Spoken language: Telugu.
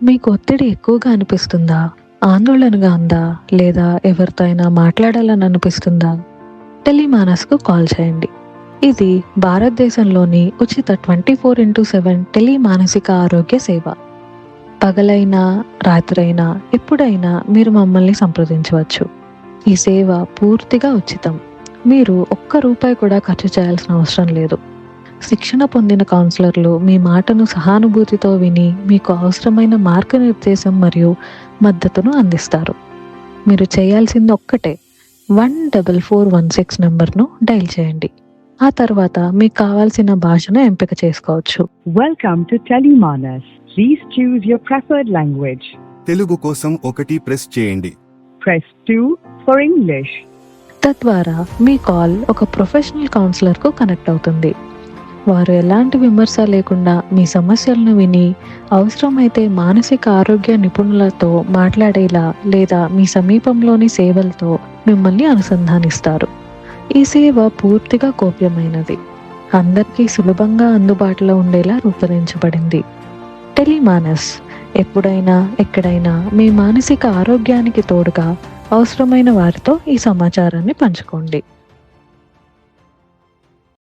మీకు ఒత్తిడి ఎక్కువగా అనిపిస్తుందా? ఆందోళనగా ఉందా? లేదా ఎవరితో అయినా మాట్లాడాలని అనిపిస్తుందా? టెలిమానస్‌కు కాల్ చేయండి. ఇది భారతదేశంలోని ఉచిత 24/7 మానసిక ఆరోగ్య సేవ. పగలైనా, రాత్రైనా, ఎప్పుడైనా మీరు మమ్మల్ని సంప్రదించవచ్చు. ఈ సేవ పూర్తిగా ఉచితం. మీరు ఒక్క రూపాయి కూడా ఖర్చు చేయాల్సిన అవసరం లేదు. శిక్షణ పొందిన కౌన్సిలర్లు మీ మాటను సహానుభూతితో విని మీకు అవసరమైన మార్గనిర్దేశం మరియు మద్దతును అందిస్తారు. మీరు చేయాల్సింది ఒక్కటే, 14416 నంబర్ను డయల్ చేయండి. ఆ తర్వాత మీకు కావాల్సిన భాషను ఎంపిక చేసుకోవచ్చు. Welcome to Telemanas. Please choose your preferred language. Telugu కోసం 1 ప్రెస్ చేయండి. Press 2 for English. తద్వారా మీ కాల్ ఒక ప్రొఫెషనల్ కౌన్సిలర్కు కనెక్ట్ అవుతుంది. వారు ఎలాంటి విమర్శ లేకుండా మీ సమస్యలను విని, అవసరమైతే మానసిక ఆరోగ్య నిపుణులతో మాట్లాడేలా లేదా మీ సమీపంలోని సేవలతో మిమ్మల్ని అనుసంధానిస్తారు. ఈ సేవ పూర్తిగా గోప్యమైనది, అందరికీ సులభంగా అందుబాటులో ఉండేలా రూపొందించబడింది. టెలిమానస్ ఎప్పుడైనా ఎక్కడైనా మీ మానసిక ఆరోగ్యానికి తోడుగా అవసరమైన వారితో ఈ సమాచారాన్ని పంచుకోండి.